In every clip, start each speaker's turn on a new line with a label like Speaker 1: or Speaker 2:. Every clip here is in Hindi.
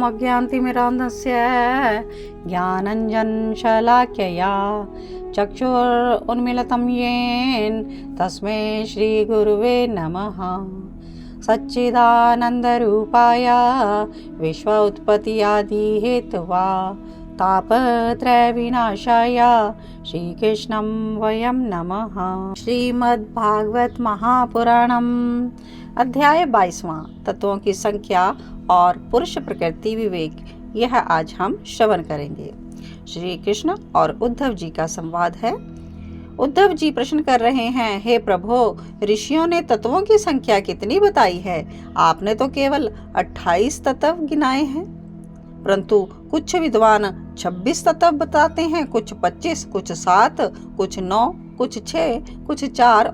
Speaker 1: ओम अज्ञानतिमिरान्धस्य ज्ञानाञ्जनशलाकया चक्षुरुन्मीलितं येन तस्मै श्रीगुरुवे नमः। सच्चिदानन्दरूपाय विश्वोत्पत्त्यादिहेतवे तापत्रयविनाशाय श्रीकृष्णं वयं नमः। श्रीमद्भागवत महापुराणम अध्याय 22वां तत्वों की संख्या और पुरुष प्रकृति विवेक, यह आज हम श्रवण करेंगे। श्री कृष्ण और उद्धव जी का संवाद है। उद्धव जी प्रश्न कर रहे हैं, हे प्रभु, ऋषियों ने तत्वों की संख्या कितनी बताई है? आपने तो केवल 28 तत्व गिनाए हैं, परंतु कुछ विद्वान 26 तत्व बताते हैं, कुछ 25, कुछ 7, कुछ 9, कुछ 6, कुछ 4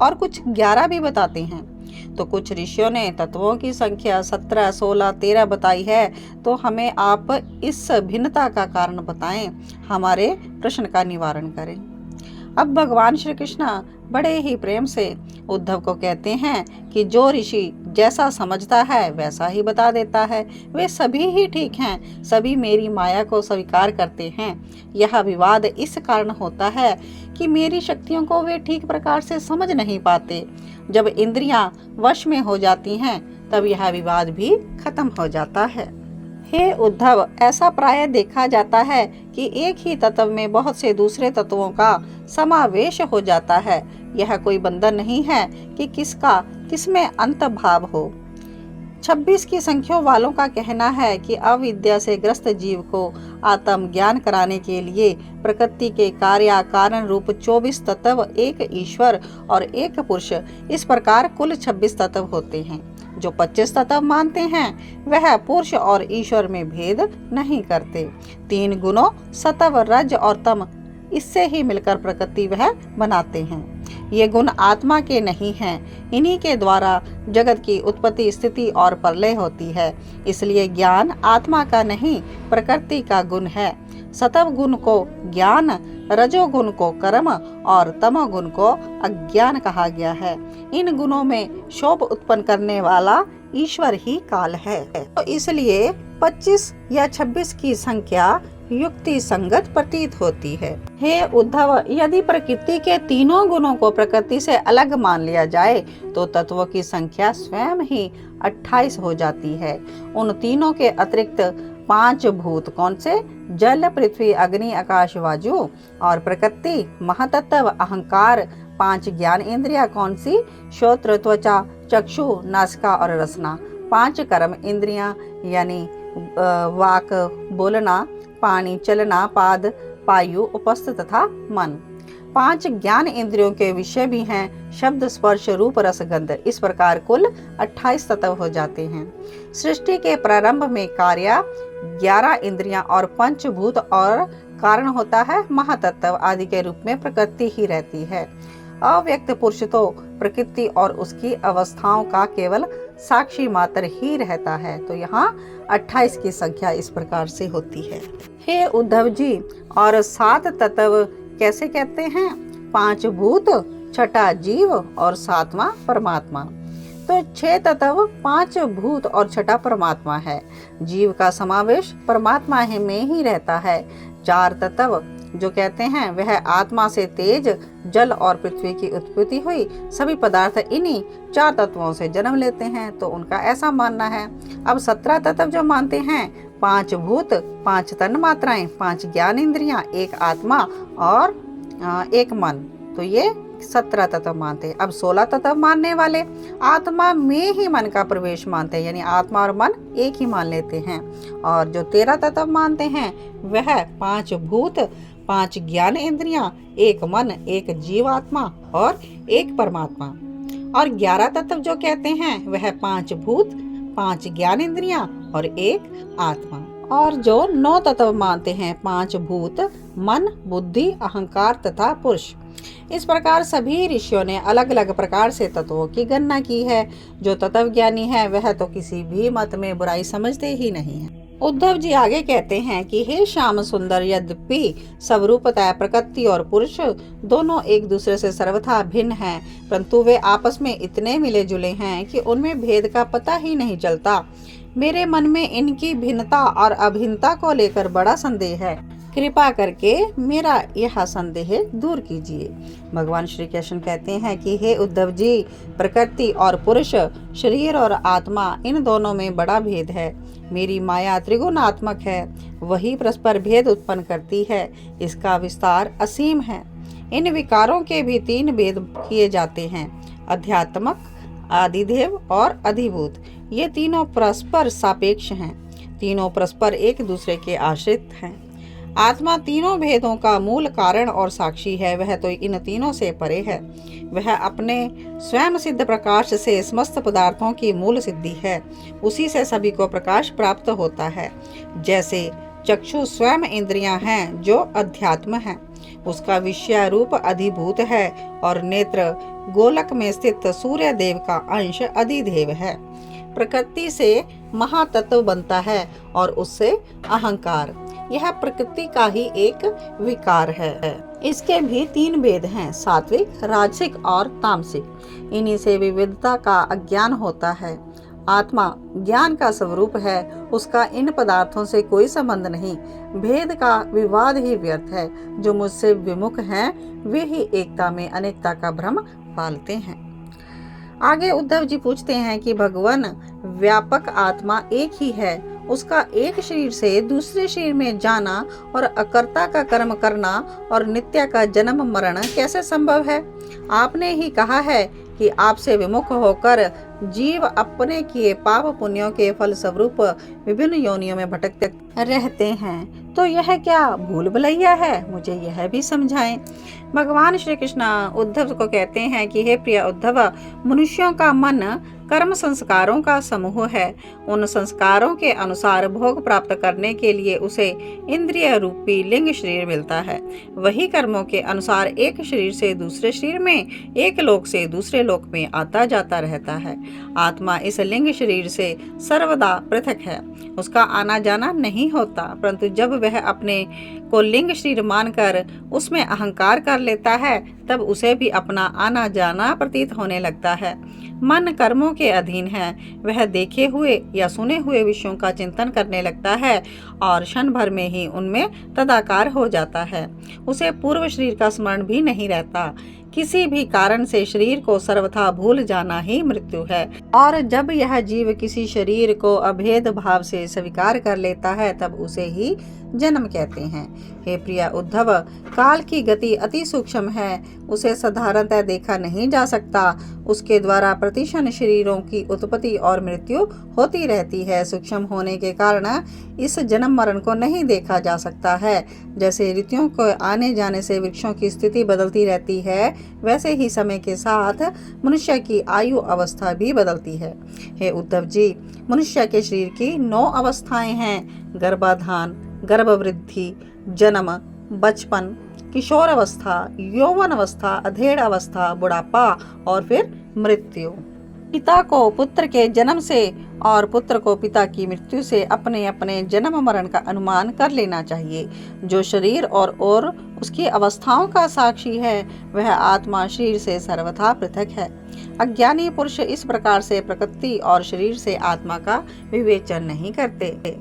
Speaker 1: और कुछ 11 भी बताते हैं। तो कुछ ऋषियों ने तत्वों की संख्या 17, 16, 13 बताई है। तो हमें आप इस भिन्नता का कारण बताएं, हमारे प्रश्न का निवारण करें। अब भगवान श्री कृष्ण बड़े ही प्रेम से उद्धव को कहते हैं कि जो ऋषि जैसा समझता है वैसा ही बता देता है, वे सभी ही ठीक हैं, सभी मेरी माया को स्वीकार करते हैं। यह विवाद इस कारण होता है कि मेरी शक्तियों को वे ठीक प्रकार से समझ नहीं पाते। जब इंद्रियां वश में हो जाती हैं तब यह विवाद भी खत्म हो जाता है। हे उद्धव, ऐसा प्राय देखा जाता है कि एक ही तत्व में बहुत से दूसरे तत्वों का समावेश हो जाता है। यह कोई बंधन नहीं है कि किसका किसमें अंत भाव हो। 26 की संख्या वालों का कहना है कि अविद्या से ग्रस्त जीव को आत्म ज्ञान कराने के लिए प्रकृति के कार्य कारण रूप 24 तत्व, एक ईश्वर और एक पुरुष, इस प्रकार कुल 26 तत्व होते हैं। जो 25 तत्व मानते हैं वह पुरुष और ईश्वर में भेद नहीं करते। 3 गुणों सत्व, रज और तम, इससे ही मिलकर प्रकृति वह बनाते हैं। ये गुण आत्मा के नहीं हैं, इन्हीं के द्वारा जगत की उत्पत्ति, स्थिति और प्रलय होती है। इसलिए ज्ञान आत्मा का नहीं, प्रकृति का गुण है। सत्व गुण को ज्ञान, रजोगुण को कर्म और तमोगुण को अज्ञान कहा गया है। इन गुणों में शोभ उत्पन्न करने वाला ईश्वर ही काल है। तो इसलिए 25 या 26 की संख्या युक्ति संगत प्रतीत होती है। हे उद्धव, यदि प्रकृति के तीनों गुणों को प्रकृति से अलग मान लिया जाए तो तत्वों की संख्या स्वयं ही 28 हो जाती है। उन तीनों के अतिरिक्त 5 भूत कौन से? जल, पृथ्वी, अग्नि, आकाश, वायु और प्रकृति, महातत्व, अहंकार। 5 ज्ञान इंद्रिया कौन सी? श्रोत्र, त्वचा, चक्षु, नासिका और रसना। 5 कर्म इंद्रियां यानी वाक बोलना, पानी चलना, पाद, पायु, उपस्थ तथा मन। 5 ज्ञान इंद्रियों के विषय भी हैं शब्द, स्पर्श, रूप, रस, गंध। इस प्रकार कुल 28 तत्व हो जाते हैं। सृष्टि के प्रारंभ में कार्य 11 इंद्रियां और पंचभूत और कारण होता है महातत्व आदि के रूप में प्रकृति ही रहती है। अव्यक्त पुरुष तो प्रकृति और उसकी अवस्थाओं का केवल साक्षी मात्र ही रहता है। तो यहाँ 28 की संख्या इस प्रकार से होती है। हे उद्धव जी, और 7 तत्व कैसे कहते हैं? 5 भूत, 6 जीव और 7वां परमात्मा। तो 6 तत्व, 5 भूत और 6 परमात्मा है। जीव का समावेश परमात्मा में ही रहता है। 4 तत्व जो कहते हैं वह आत्मा से तेज, जल और पृथ्वी की उत्पत्ति हुई। सभी पदार्थ इन्हीं 4 तत्वों से जन्म लेते हैं, तो उनका ऐसा मानना है। अब 17 तत्व जो मानते हैं 5 भूत, 5 तन मात्राएं, 5 ज्ञान इंद्रियां, 1 आत्मा और 1 मन। तो ये 17 तत्व मानते हैं। अब 16 तत्व मानने वाले आत्मा में ही मन का प्रवेश मानते हैं, यानी आत्मा और मन एक ही मान लेते हैं। और जो 13 तत्व मानते हैं वह 5 भूत, 5 ज्ञान इंद्रियां, 1 मन, 1 जीवात्मा और 1 परमात्मा। और 11 तत्व जो कहते हैं वह 5 भूत, 5 ज्ञान इंद्रियां और 1 आत्मा। और जो 9 तत्व मानते हैं 5 भूत, मन, बुद्धि, अहंकार तथा पुरुष। इस प्रकार सभी ऋषियों ने अलग अलग प्रकार से तत्वों की गणना की है। जो तत्व ज्ञानी है वह तो किसी भी मत में बुराई समझते ही नहीं है। उद्धव जी आगे कहते हैं कि हे श्याम सुंदर, यद्यपि स्वरूपतः प्रकृति और पुरुष दोनों एक दूसरे से सर्वथा भिन्न हैं, परंतु वे आपस में इतने मिले जुले हैं कि उनमें भेद का पता ही नहीं चलता। मेरे मन में इनकी भिन्नता और अभिन्नता को लेकर बड़ा संदेह है। कृपा करके मेरा यह संदेह दूर कीजिए। भगवान श्री कृष्ण कहते हैं कि हे उद्धव जी, प्रकृति और पुरुष, शरीर और आत्मा, इन दोनों में बड़ा भेद है। मेरी माया त्रिगुणात्मक है, वही परस्पर भेद उत्पन्न करती है। इसका विस्तार असीम है। इन विकारों के भी 3 भेद किए जाते हैं, अध्यात्मक, आदिदेव और अधिभूत। ये तीनों परस्पर सापेक्ष हैं, तीनों परस्पर एक दूसरे के आश्रित हैं। आत्मा तीनों भेदों का मूल कारण और साक्षी है। वह तो इन तीनों से परे है। वह अपने स्वयं सिद्ध प्रकाश से समस्त पदार्थों की मूल सिद्धि है। उसी से सभी को प्रकाश प्राप्त होता है। जैसे चक्षु स्वयं इंद्रियां हैं जो अध्यात्म हैं, उसका विषय रूप अधिभूत है, और नेत्र गोलक में स्थित सूर्य देव का अंश अधिदेव है। प्रकृति से महातत्व बनता है और उससे अहंकार। यह प्रकृति का ही एक विकार है। इसके भी 3 भेद हैं, सात्विक, राजसिक और तामसिक। इन्हीं से विविधता का अज्ञान होता है। आत्मा ज्ञान का स्वरूप है, उसका इन पदार्थों से कोई संबंध नहीं। भेद का विवाद ही व्यर्थ है। जो मुझसे विमुख हैं, वे ही एकता में अनेकता का भ्रम पालते हैं। आगे उद्धव जी पूछते हैं कि भगवान व्यापक आत्मा एक ही है, उसका एक शरीर से दूसरे शरीर में जाना और अकर्ता का कर्म करना और नित्य का जन्म मरण कैसे संभव है? आपने ही कहा है कि आपसे विमुख होकर जीव अपने किए पाप पुण्यों के फल स्वरूप विभिन्न योनियों में भटकते रहते हैं। तो यह क्या भूल भुलैया है? मुझे यह भी समझाएं। भगवान श्री कृष्ण उद्धव को कहते हैं कि हे प्रिय उद्धव, मनुष्यों का मन कर्म संस्कारों का समूह है। उन संस्कारों के अनुसार भोग प्राप्त करने के लिए उसे इंद्रिय रूपी लिंग शरीर मिलता है। वही कर्मों के अनुसार एक शरीर से दूसरे शरीर में, एक लोक से दूसरे लोक में आता जाता रहता है। आत्मा इस लिंग शरीर से सर्वदा पृथक है, उसका आना जाना नहीं होता। परंतु जब वह अपने को लिंग शरीर मानकर उसमें अहंकार कर लेता है, तब उसे भी अपना आना जाना प्रतीत होने लगता है। मन कर्मों के अधीन है। वह देखे हुए या सुने हुए विषयों का चिंतन करने लगता है और क्षण भर में ही उनमें तदाकार हो जाता है। उसे पूर्व शरीर का स्मरण भी नहीं रहता। किसी भी कारण से शरीर को सर्वथा भूल जाना ही मृत्यु है। और जब यह जीव किसी शरीर को अभेद भाव से स्वीकार कर लेता है, तब उसे ही जन्म कहते हैं। हे प्रिय उद्धव, काल की गति अति सूक्ष्म है, उसे साधारणतः देखा नहीं जा सकता। उसके द्वारा प्रतिक्षण शरीरों की उत्पत्ति और मृत्यु होती रहती है। सूक्ष्म होने के कारण इस जन्म मरण को नहीं देखा जा सकता है। जैसे ऋतुओं को आने जाने से वृक्षों की स्थिति बदलती रहती है, वैसे ही समय के साथ मनुष्य की आयु अवस्था भी बदलती है। हे उद्धव जी, मनुष्य के शरीर की 9 अवस्थाएं हैं: गर्भाधान, गर्भवृद्धि, जन्म, बचपन, किशोर अवस्था, यौवन अवस्था, अधेड़ अवस्था, बुढ़ापा और फिर मृत्यु। पिता को पुत्र के जन्म से और पुत्र को पिता की मृत्यु से अपने अपने जन्म मरण का अनुमान कर लेना चाहिए। जो शरीर और उसकी अवस्थाओं का साक्षी है, वह आत्मा शरीर से सर्वथा पृथक है। अज्ञानी पुरुष इस प्रकार से प्रकृति और शरीर से आत्मा का विवेचन नहीं करते।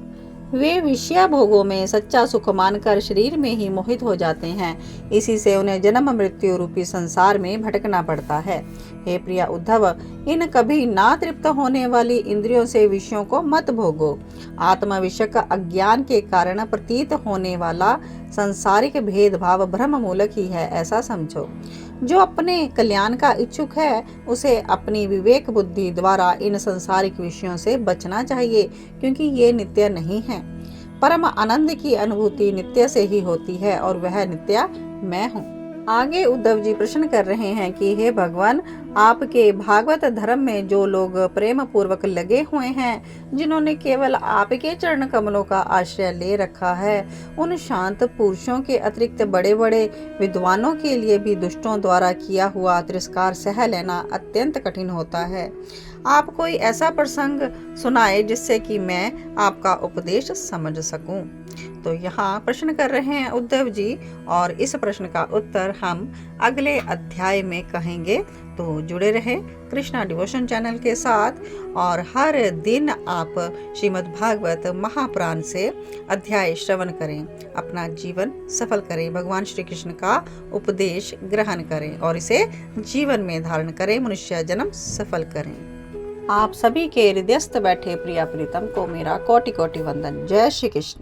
Speaker 1: वे विषय भोगों में सच्चा सुख मानकर शरीर में ही मोहित हो जाते हैं। इसी से उन्हें जन्म मृत्यु रूपी संसार में भटकना पड़ता है। हे प्रिय उद्धव, इन कभी ना तृप्त होने वाली इंद्रियों से विषयों को मत भोगो। आत्मा विषय का अज्ञान के कारण प्रतीत होने वाला सांसारिक भेदभाव भ्रम मूलक ही है, ऐसा समझो। जो अपने कल्याण का इच्छुक है, उसे अपनी विवेक बुद्धि द्वारा इन सांसारिक विषयों से बचना चाहिए, क्योंकि ये नित्य नहीं है। परम आनंद की अनुभूति नित्य से ही होती है और वह नित्य मैं हूँ। आगे उद्धव जी प्रश्न कर रहे हैं कि हे भगवान, आपके भागवत धर्म में जो लोग प्रेम पूर्वक लगे हुए हैं, जिन्होंने केवल आपके चरण कमलों का आश्रय ले रखा है, उन शांत पुरुषों के अतिरिक्त बड़े बड़े विद्वानों के लिए भी दुष्टों द्वारा किया हुआ तिरस्कार सह लेना अत्यंत कठिन होता है। आप कोई ऐसा प्रसंग सुनाए जिससे कि मैं आपका उपदेश समझ सकूं। तो यहाँ प्रश्न कर रहे हैं उद्धव जी, और इस प्रश्न का उत्तर हम अगले अध्याय में कहेंगे। तो तो जुड़े रहे कृष्णा डिवोशन चैनल के साथ और हर दिन आप श्रीमद् भागवत महापुराण से अध्याय श्रवण करें, अपना जीवन सफल करें, भगवान श्री कृष्ण का उपदेश ग्रहण करें और इसे जीवन में धारण करें, मनुष्य जन्म सफल करें। आप सभी के हृदयस्थ बैठे प्रिया प्रीतम को मेरा कोटि कोटि वंदन। जय श्री कृष्ण।